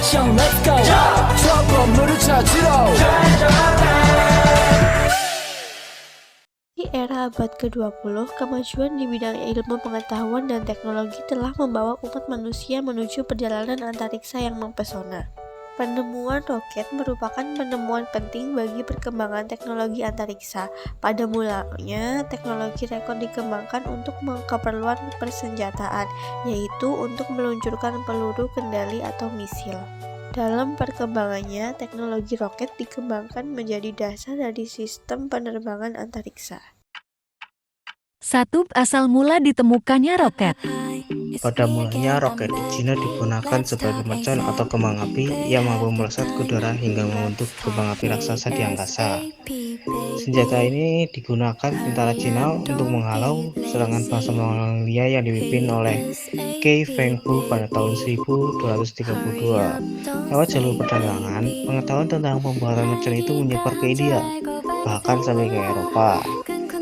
action, let's go. 저 건물을 찾으러. Di era abad ke-20, kemajuan di bidang ilmu pengetahuan dan teknologi telah membawa umat manusia menuju perjalanan antariksa yang mempesona. Penemuan roket merupakan penemuan penting bagi perkembangan teknologi antariksa. Pada mulanya, teknologi roket dikembangkan untuk keperluan persenjataan, yaitu untuk meluncurkan peluru kendali atau misil. Dalam perkembangannya, teknologi roket dikembangkan menjadi dasar dari sistem penerbangan antariksa. 1. Asal mula ditemukannya roket. Pada mulanya, roket di Cina digunakan sebagai mercon atau kembang api yang mampu melesat ke udara hingga membentuk kembang api raksasa di angkasa. Senjata ini digunakan tentara Cina untuk menghalau serangan bangsa Mongolia yang dipimpin oleh Qi Fenghu pada tahun 1232. Lewat jalur perdagangan, pengetahuan tentang pembuatan mercon itu menyebar ke India, bahkan sampai ke Eropa.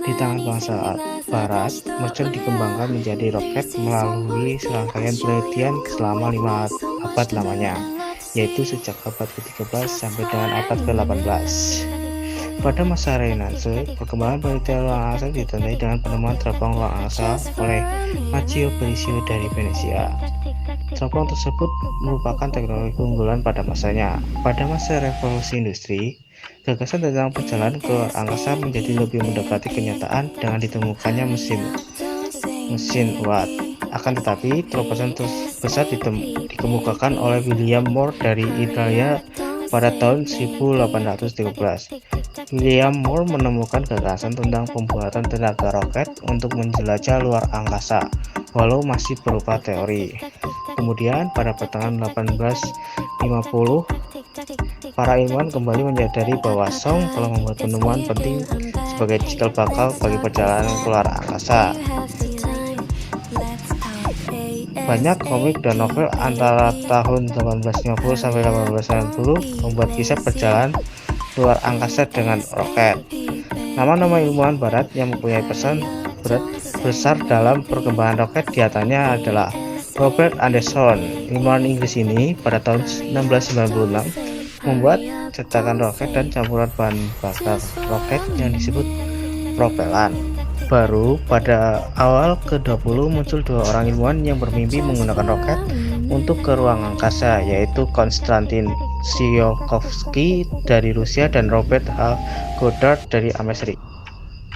Di tangan bangsa Barat, mercon dikembangkan menjadi roket melalui serangkaian penelitian selama 5 abad lamanya, yaitu sejak abad ke-13 sampai dengan abad ke-18. Pada masa Renaissance, perkembangan penelitian ruang angkasa ditandai dengan penemuan teropong ruang angkasa oleh Maggio Brescio dari Venesia. Teropong tersebut merupakan teknologi keunggulan pada masanya. Pada masa revolusi industri, gagasan tentang perjalanan ke luar angkasa menjadi lebih mendekati kenyataan dengan ditemukannya mesin Watt. Akan tetapi, terobosan terbesar dikemukakan oleh William Moore dari Italia pada tahun 1813. William Moore menemukan gagasan tentang pembuatan tenaga roket untuk menjelajah luar angkasa, walau masih berupa teori. Kemudian pada pertengahan 1850, para ilmuwan kembali menyadari bahwa Song telah membuat penemuan penting sebagai cikal bakal bagi perjalanan keluar angkasa. Banyak komik dan novel antara tahun 1850 sampai 1890 membuat kisah perjalanan luar angkasa dengan roket. Nama-nama ilmuwan barat yang mempunyai pesan besar dalam perkembangan roket diantaranya adalah Robert Anderson. Ilmuwan Inggris ini pada tahun 1696 membuat cetakan roket dan campuran bahan bakar roket yang disebut propelan. Baru pada awal ke-20 muncul 2 orang ilmuwan yang bermimpi menggunakan roket untuk ke ruang angkasa, yaitu Konstantin Tsiolkovsky dari Rusia dan Robert H. Goddard dari Amerika.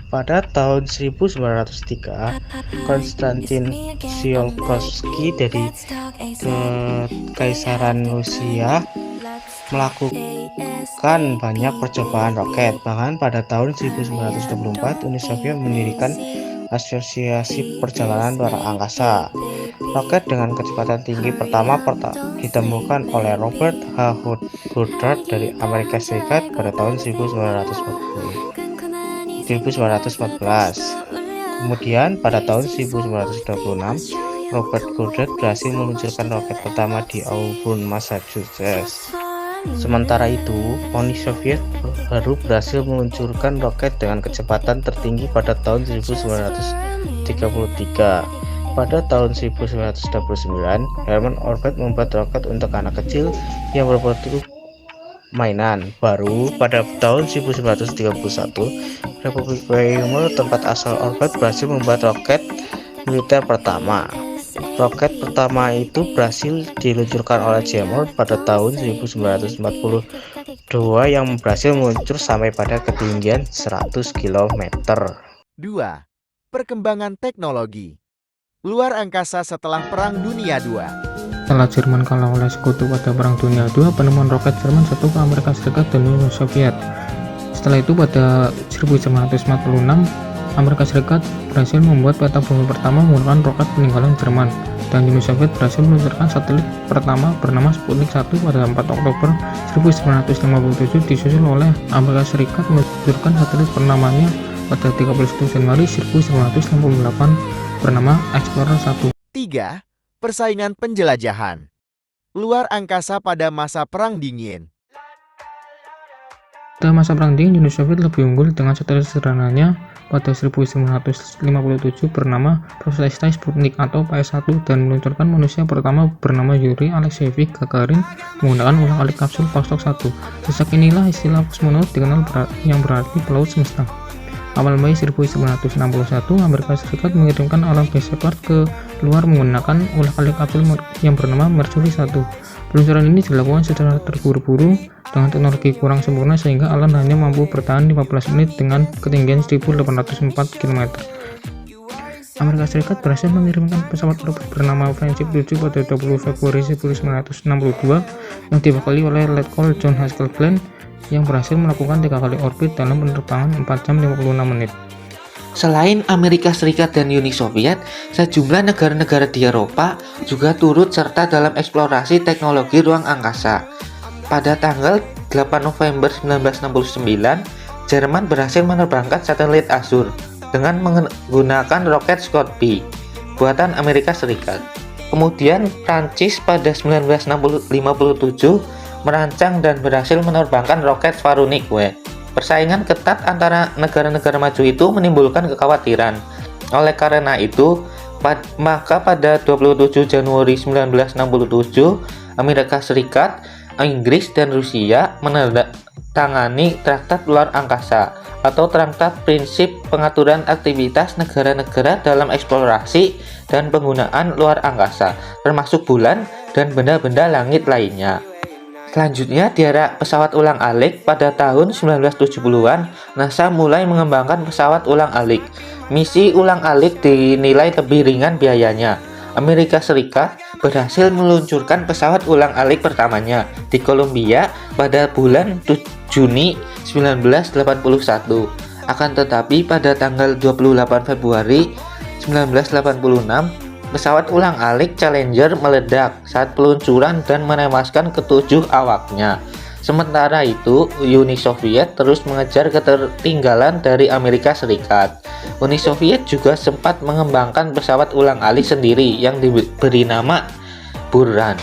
Pada tahun 1903, Konstantin Tsiolkovsky dari Kekaisaran Rusia melakukan banyak percobaan roket. Bahkan pada tahun 1924, Uni Soviet mendirikan Asosiasi Perjalanan Luar Angkasa. Roket dengan kecepatan tinggi pertama ditemukan oleh Robert H. Goddard dari Amerika Serikat pada tahun 1914. Kemudian pada tahun 1926, Robert Goddard berhasil meluncurkan roket pertama di Auburn, Massachusetts. Sementara itu, Uni Soviet baru berhasil meluncurkan roket dengan kecepatan tertinggi pada tahun 1933. Pada tahun 1929, Herman Orbit membuat roket untuk anak kecil yang berbentuk mainan. Baru pada tahun 1931, Republik Weimar, tempat asal Orbit, berhasil membuat roket militer pertama. Roket pertama itu berhasil diluncurkan oleh Seymour pada tahun 1942 yang berhasil meluncur sampai pada ketinggian 100 km. 2. Perkembangan teknologi. Luar angkasa setelah Perang Dunia II. Setelah Jerman kalah oleh sekutu pada Perang Dunia II, penemuan roket Jerman jatuh ke Amerika Serikat dan Uni Soviet. Setelah itu pada 1946, Amerika Serikat berhasil membuat peta bumi pertama menggunakan roket peninggalan Jerman, dan Uni Soviet berhasil meluncurkan satelit pertama bernama Sputnik 1 pada 4 Oktober 1957, disusul oleh Amerika Serikat meluncurkan satelit bernamanya pada 31 Januari 1968 bernama Explorer 1. 3. Persaingan penjelajahan. Luar angkasa pada masa Perang Dingin. Pada masa Perang Dingin, Uni Soviet lebih unggul dengan satelit sederhananya pada 1957 bernama Prostatai Sputnik atau PS1 dan meluncurkan manusia pertama bernama Yuri Alexeyevich Gagarin menggunakan ulang-alik kapsul Vostok 1. Sejak inilah istilah kosmonaut dikenal yang berarti pelaut semesta. Awal Mei 1961, Amerika Serikat mengirimkan alam Shepard ke luar menggunakan ulang-alik kapsul yang bernama Mercury 1. Peluncuran ini dilakukan secara terburu-buru dengan teknologi kurang sempurna sehingga Alan hanya mampu bertahan 15 menit dengan ketinggian 1804 km. Amerika Serikat berhasil mengirimkan pesawat orbit bernama Friendship 7 pada 20 Februari 1962 yang dibekali oleh Lieutenant John Haskell Glenn yang berhasil melakukan 3 kali orbit dalam penerbangan 4 jam 56 menit. Selain Amerika Serikat dan Uni Soviet, sejumlah negara-negara di Eropa juga turut serta dalam eksplorasi teknologi ruang angkasa. Pada tanggal 8 November 1969, Jerman berhasil menerbangkan satelit Azur dengan menggunakan roket Scorpio buatan Amerika Serikat. Kemudian Prancis pada 1957 merancang dan berhasil menerbangkan roket Varunik W. Persaingan ketat antara negara-negara maju itu menimbulkan kekhawatiran. Oleh karena itu, maka pada 27 Januari 1967, Amerika Serikat, Inggris, dan Rusia menandatangani Traktat Luar Angkasa atau Traktat Prinsip Pengaturan Aktivitas Negara-negara dalam Eksplorasi dan Penggunaan Luar Angkasa, termasuk bulan dan benda-benda langit lainnya. Selanjutnya, di era pesawat ulang-alik pada tahun 1970-an, NASA mulai mengembangkan pesawat ulang-alik. Misi ulang-alik dinilai lebih ringan biayanya. Amerika Serikat berhasil meluncurkan pesawat ulang-alik pertamanya di Columbia pada bulan Juni 1981. Akan tetapi pada tanggal 28 Februari 1986, pesawat ulang-alik Challenger meledak saat peluncuran dan menewaskan ketujuh awaknya. Sementara itu, Uni Soviet terus mengejar ketertinggalan dari Amerika Serikat. Uni Soviet juga sempat mengembangkan pesawat ulang-alik sendiri yang diberi nama Buran,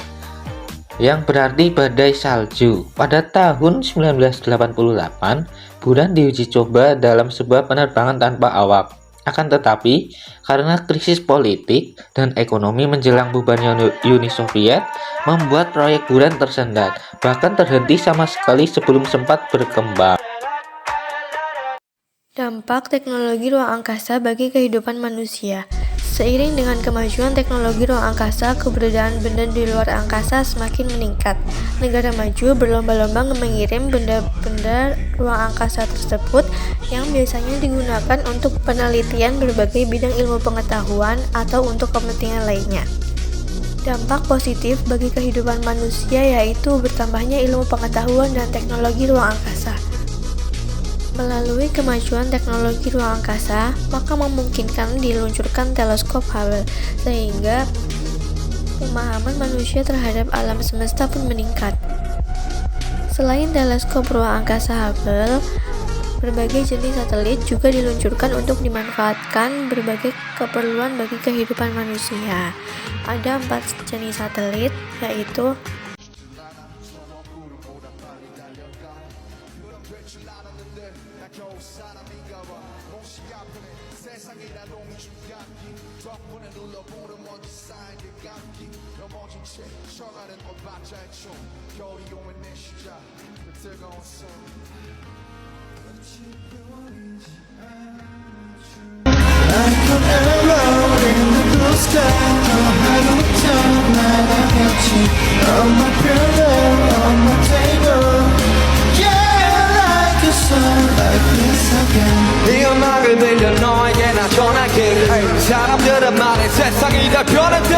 yang berarti badai salju. Pada tahun 1988, Buran diuji coba dalam sebuah penerbangan tanpa awak. Akan tetapi, karena krisis politik dan ekonomi menjelang bubarnya Uni Soviet, membuat proyek Buran tersendat, bahkan terhenti sama sekali sebelum sempat berkembang. Dampak teknologi ruang angkasa bagi kehidupan manusia. Seiring dengan kemajuan teknologi ruang angkasa, keberadaan benda di luar angkasa semakin meningkat. Negara maju berlomba-lomba mengirim benda-benda ruang angkasa tersebut yang biasanya digunakan untuk penelitian berbagai bidang ilmu pengetahuan atau untuk kepentingan lainnya. Dampak positif bagi kehidupan manusia yaitu bertambahnya ilmu pengetahuan dan teknologi ruang angkasa. Melalui kemajuan teknologi ruang angkasa, maka memungkinkan diluncurkan teleskop Hubble, sehingga pemahaman manusia terhadap alam semesta pun meningkat. Selain teleskop ruang angkasa Hubble, berbagai jenis satelit juga diluncurkan untuk dimanfaatkan berbagai keperluan bagi kehidupan manusia. Ada 4 jenis satelit, yaitu 이 음악을 들려 너에게 나 전할게 사람들은 말해 세상이 다 변했대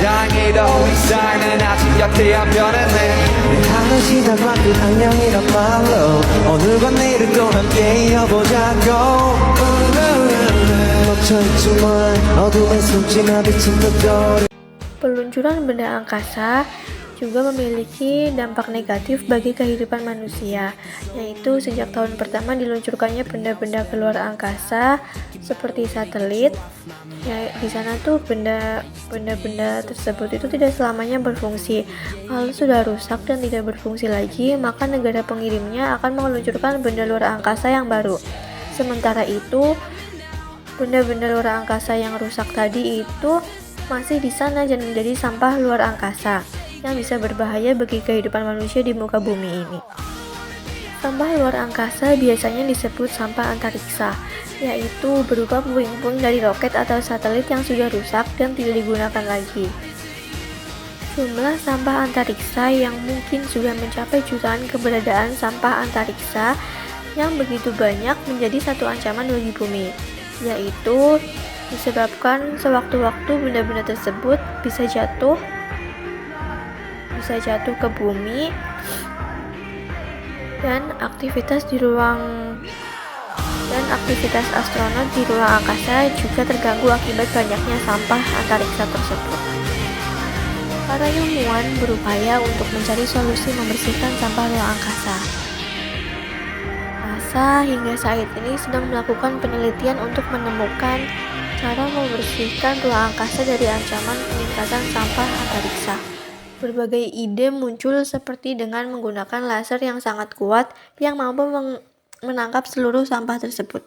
다행히도 이 사이는 아직 곁에 안 변했네 하는 시작과 그 안녕이란 말로 오늘과 내일을 또 함께 이어보자고 멈춰있지만 어둠에 숨지나 비친 듯 peluncuran benda angkasa juga memiliki dampak negatif bagi kehidupan manusia, yaitu sejak tahun pertama diluncurkannya benda-benda ke luar angkasa seperti satelit. Ya, di sana tuh benda-benda tersebut itu tidak selamanya berfungsi. Kalau sudah rusak dan tidak berfungsi lagi, maka negara pengirimnya akan meluncurkan benda luar angkasa yang baru. Sementara itu, benda-benda luar angkasa yang rusak tadi itu masih di sana dan menjadi sampah luar angkasa yang bisa berbahaya bagi kehidupan manusia di muka bumi ini. Sampah luar angkasa biasanya disebut sampah antariksa, yaitu berupa puing-puing dari roket atau satelit yang sudah rusak dan tidak digunakan lagi. Jumlah sampah antariksa yang mungkin sudah mencapai jutaan. Keberadaan sampah antariksa yang begitu banyak menjadi satu ancaman bagi bumi, yaitu disebabkan sewaktu-waktu benda-benda tersebut bisa jatuh ke bumi, dan aktivitas astronot di ruang angkasa juga terganggu akibat banyaknya sampah antariksa tersebut. Para ilmuwan berupaya untuk mencari solusi membersihkan sampah ruang angkasa. NASA hingga saat ini sedang melakukan penelitian untuk menemukan cara membersihkan ruang angkasa dari ancaman peningkatan sampah antariksa. Berbagai ide muncul seperti dengan menggunakan laser yang sangat kuat yang mampu menangkap seluruh sampah tersebut.